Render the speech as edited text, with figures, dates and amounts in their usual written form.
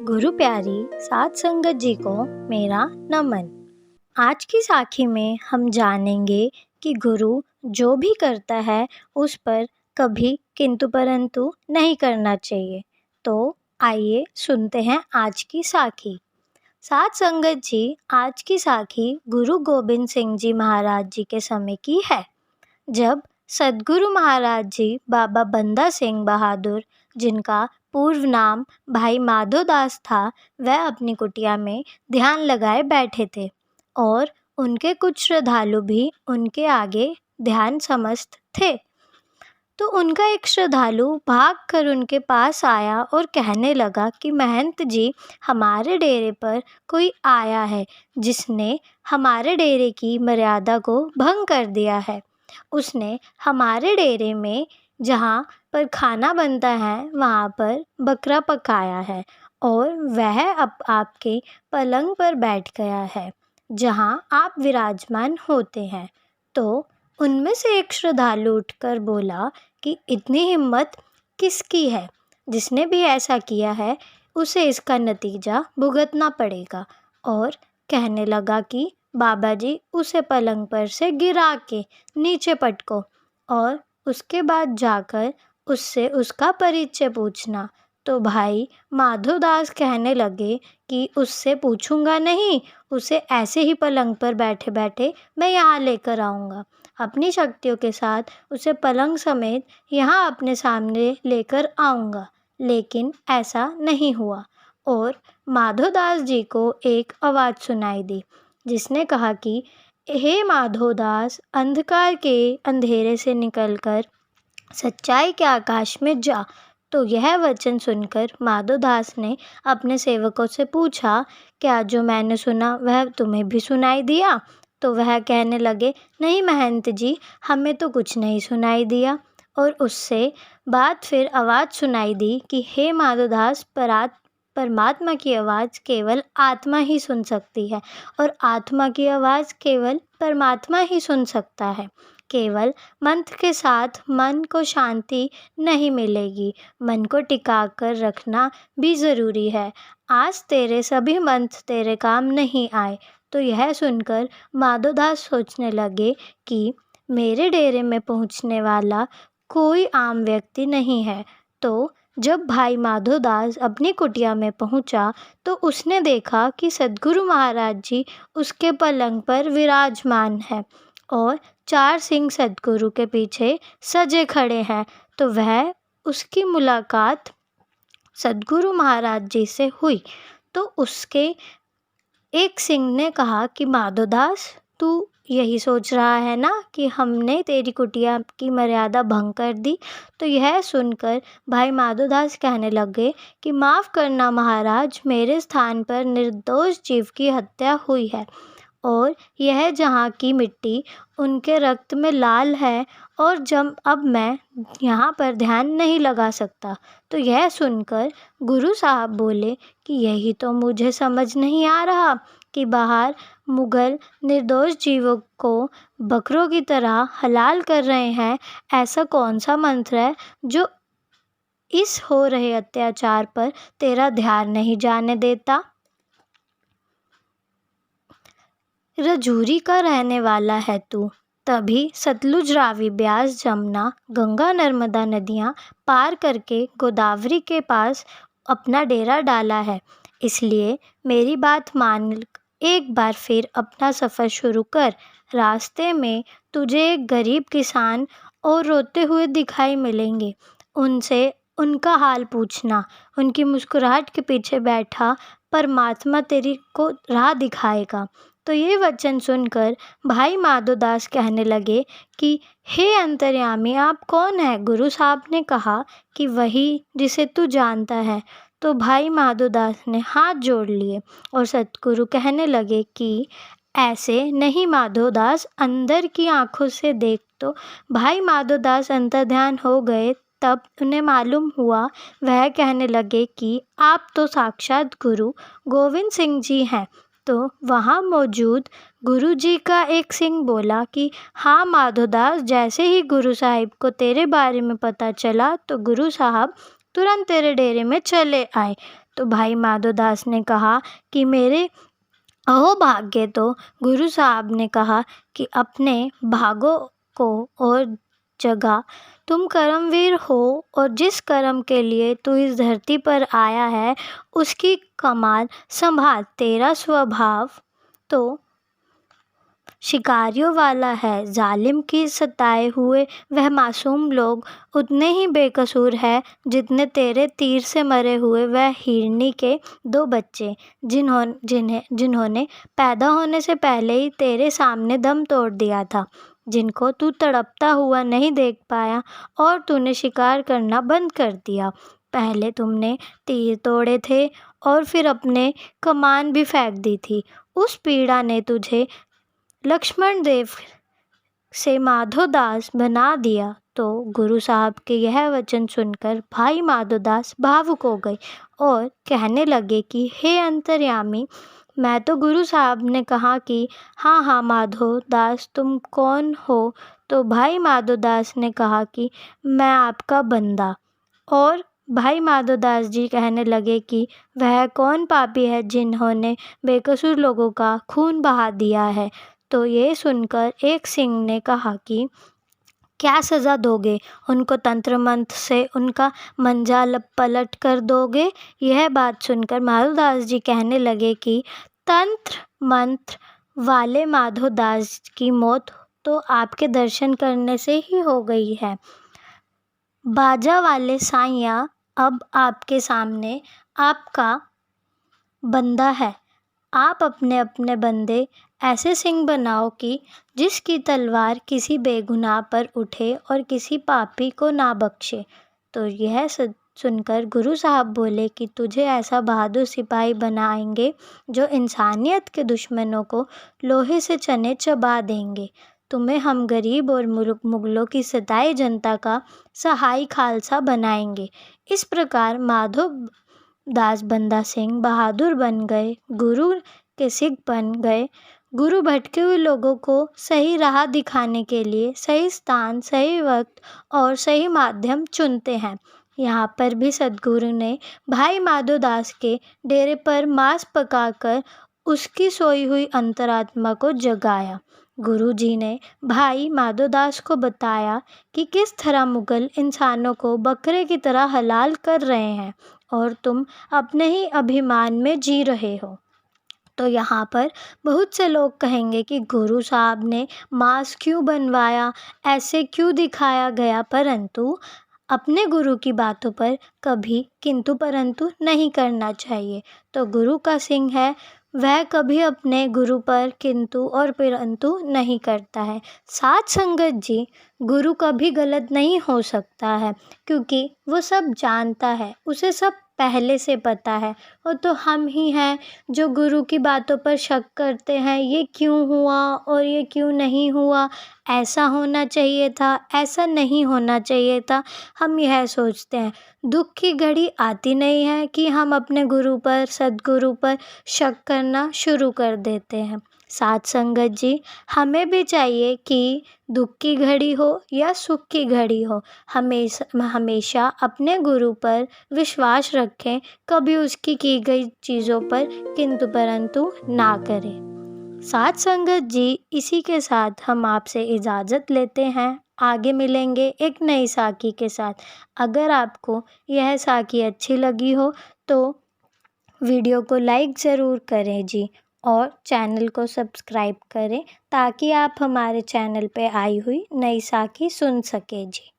गुरु प्यारी साध संगत जी को मेरा नमन। आज की साखी में हम जानेंगे कि गुरु जो भी करता है उस पर कभी किंतु परंतु नहीं करना चाहिए। तो आइए सुनते हैं आज की साखी। साध संगत जी, आज की साखी गुरु गोबिंद सिंह जी महाराज जी के समय की है, जब सद्गुरु महाराज जी बाबा बंदा सिंह बहादुर, जिनका पूर्व नाम भाई माधोदास था, वह अपनी कुटिया में ध्यान लगाए बैठे थे और उनके कुछ श्रद्धालु भी उनके आगे ध्यान समस्त थे। तो उनका एक श्रद्धालु भागकर उनके पास आया और कहने लगा कि महंत जी, हमारे डेरे पर कोई आया है जिसने हमारे डेरे की मर्यादा को भंग कर दिया है। उसने हमारे डेरे में जहाँ पर खाना बनता है वहाँ पर बकरा पकाया है और वह अब आपके पलंग पर बैठ गया है जहाँ आप विराजमान होते हैं। तो उनमें से एक श्रद्धालु उठकर बोला कि इतनी हिम्मत किसकी है? जिसने भी ऐसा किया है उसे इसका नतीजा भुगतना पड़ेगा। और कहने लगा कि बाबा जी, उसे पलंग पर से गिरा के नीचे पटको और उसके बाद जाकर उससे उसका परिचय पूछना। तो भाई माधोदास कहने लगे कि उससे पूछूंगा नहीं, उसे ऐसे ही पलंग पर बैठे बैठे मैं यहाँ लेकर आऊँगा। अपनी शक्तियों के साथ उसे पलंग समेत यहाँ अपने सामने लेकर आऊँगा। लेकिन ऐसा नहीं हुआ और माधोदास जी को एक आवाज़ सुनाई दी जिसने कहा कि हे माधोदास, अंधकार के अंधेरे से निकलकर सच्चाई के आकाश में जा। तो यह वचन सुनकर माधोदास ने अपने सेवकों से पूछा, क्या जो मैंने सुना वह तुम्हें भी सुनाई दिया? तो वह कहने लगे, नहीं महंत जी, हमें तो कुछ नहीं सुनाई दिया। और उससे बाद फिर आवाज़ सुनाई दी कि हे माधोदास, परमात्मा की आवाज़ केवल आत्मा ही सुन सकती है और आत्मा की आवाज़ केवल परमात्मा ही सुन सकता है। केवल मंत्र के साथ मन को शांति नहीं मिलेगी, मन को टिका कर रखना भी ज़रूरी है। आज तेरे सभी मंत्र तेरे काम नहीं आए। तो यह सुनकर माधोदास सोचने लगे कि मेरे डेरे में पहुंचने वाला कोई आम व्यक्ति नहीं है। तो जब भाई माधोदास अपनी कुटिया में पहुंचा तो उसने देखा कि सद्गुरु महाराज जी उसके पलंग पर विराजमान है और 4 सिंह सद्गुरु के पीछे सजे खड़े हैं। तो वह उसकी मुलाकात सद्गुरु महाराज जी से हुई। तो उसके एक सिंह ने कहा कि माधोदास, तू यही सोच रहा है ना कि हमने तेरी कुटिया की मर्यादा भंग कर दी? तो यह सुनकर भाई माधोदास कहने लगे कि माफ़ करना महाराज, मेरे स्थान पर निर्दोष जीव की हत्या हुई है और यह जहाँ की मिट्टी उनके रक्त में लाल है और जब अब मैं यहाँ पर ध्यान नहीं लगा सकता। तो यह सुनकर गुरु साहब बोले कि यही तो मुझे समझ नहीं आ रहा कि बाहर मुगल निर्दोष जीवों को बकरों की तरह हलाल कर रहे हैं। ऐसा कौन सा मंत्र है जो इस हो रहे अत्याचार पर तेरा ध्यान नहीं जाने देता? रजूरी का रहने वाला है तू, तभी सतलुज, रावी, ब्यास, जमुना, गंगा, नर्मदा नदियाँ पार करके गोदावरी के पास अपना डेरा डाला है। इसलिए मेरी बात मान, एक बार फिर अपना सफ़र शुरू कर। रास्ते में तुझे एक गरीब किसान और रोते हुए दिखाई मिलेंगे। उनसे उनका हाल पूछना। उनकी मुस्कुराहट के पीछे बैठा परमात्मा तेरी को राह दिखाएगा। तो ये वचन सुनकर भाई माधोदास कहने लगे कि हे अंतर्यामी, आप कौन है? गुरु साहब ने कहा कि वही जिसे तू जानता है। तो भाई माधोदास ने हाथ जोड़ लिए और सतगुरु कहने लगे कि ऐसे नहीं माधोदास, अंदर की आंखों से देख। तो भाई माधोदास अंतर्ध्यान हो गए। तब उन्हें मालूम हुआ, वह कहने लगे कि आप तो साक्षात गुरु गोविंद सिंह जी हैं। तो वहाँ मौजूद गुरु जी का एक सिंह बोला कि हाँ माधोदास, जैसे ही गुरु साहिब को तेरे बारे में पता चला तो गुरु साहब तुरंत तेरे डेरे में चले आए। तो भाई माधोदास ने कहा कि मेरे अहो भाग्य। तो गुरु साहब ने कहा कि अपने भागों को और जगा, तुम कर्मवीर हो और जिस कर्म के लिए तू इस धरती पर आया है उसकी कमाल संभाल। तेरा स्वभाव तो शिकारियों वाला है, जालिम की सताए हुए वह मासूम लोग उतने ही बेकसूर है जितने तेरे तीर से मरे हुए वह हिरनी के 2 बच्चे, जिन्होंने पैदा होने से पहले ही तेरे सामने दम तोड़ दिया था, जिनको तू तड़पता हुआ नहीं देख पाया और तूने शिकार करना बंद कर दिया। पहले तुमने तीर तोड़े थे और फिर अपने कमान भी फेंक दी थी। उस पीड़ा ने तुझे लक्ष्मण देव से माधोदास बना दिया। तो गुरु साहब के यह वचन सुनकर भाई माधोदास भावुक हो गए और कहने लगे कि हे अंतर्यामी, मैं तो गुरु साहब ने कहा कि हाँ हाँ माधोदास तुम कौन हो? तो भाई माधोदास ने कहा कि मैं आपका बंदा। और भाई माधोदास जी कहने लगे कि वह कौन पापी है जिन्होंने बेकसूर लोगों का खून बहा दिया है? तो ये सुनकर एक सिंह ने कहा कि क्या सज़ा दोगे? उनको तंत्र मंत्र से उनका मंजा पलट कर दोगे? यह बात सुनकर माधोदास जी कहने लगे कि तंत्र मंत्र वाले माधोदास की मौत तो आपके दर्शन करने से ही हो गई है। बाजा वाले साइया अब आपके सामने आपका बंदा है। आप अपने अपने बंदे ऐसे सिंह बनाओ कि जिसकी तलवार किसी बेगुनाह पर उठे और किसी पापी को ना बख्शे। तो यह सुनकर गुरु साहब बोले कि तुझे ऐसा बहादुर सिपाही बनाएंगे जो इंसानियत के दुश्मनों को लोहे से चने चबा देंगे। तुम्हें हम गरीब और मुगलों की सताई जनता का सहाई खालसा बनाएंगे। इस प्रकार माधोदास बंदा सिंह बहादुर बन गए, गुरु के सिख बन गए। गुरु भटके हुए लोगों को सही राह दिखाने के लिए सही स्थान, सही वक्त और सही माध्यम चुनते हैं। यहाँ पर भी सद्गुरु ने भाई माधोदास के डेरे पर मांस पकाकर उसकी सोई हुई अंतरात्मा को जगाया। गुरु जी ने भाई माधोदास को बताया कि किस तरह मुगल इंसानों को बकरे की तरह हलाल कर रहे हैं और तुम अपने ही अभिमान में जी रहे हो। तो यहाँ पर बहुत से लोग कहेंगे कि गुरु साहब ने मांस क्यों बनवाया, ऐसे क्यों दिखाया गया, परंतु अपने गुरु की बातों पर कभी किंतु परंतु नहीं करना चाहिए। तो गुरु का सिंह है, वह कभी अपने गुरु पर किंतु और परंतु नहीं करता है। साथ संगत जी, गुरु कभी गलत नहीं हो सकता है क्योंकि वो सब जानता है, उसे सब पहले से पता है। वो तो हम ही हैं जो गुरु की बातों पर शक करते हैं, ये क्यों हुआ और ये क्यों नहीं हुआ, ऐसा होना चाहिए था, ऐसा नहीं होना चाहिए था। हम यह सोचते हैं। दुख की घड़ी आती नहीं है कि हम अपने गुरु पर, सद्गुरु पर शक करना शुरू कर देते हैं। साथ संगत जी, हमें भी चाहिए कि दुख की घड़ी हो या सुख की घड़ी हो, हमेशा अपने गुरु पर विश्वास रखें, कभी उसकी की गई चीज़ों पर किंतु परंतु ना करें। साथ संगत जी, इसी के साथ हम आपसे इजाज़त लेते हैं। आगे मिलेंगे एक नई साखी के साथ। अगर आपको यह साखी अच्छी लगी हो तो वीडियो को लाइक ज़रूर करें जी, और चैनल को सब्सक्राइब करें ताकि आप हमारे चैनल पे आई हुई नई साखी सुन सकें जी।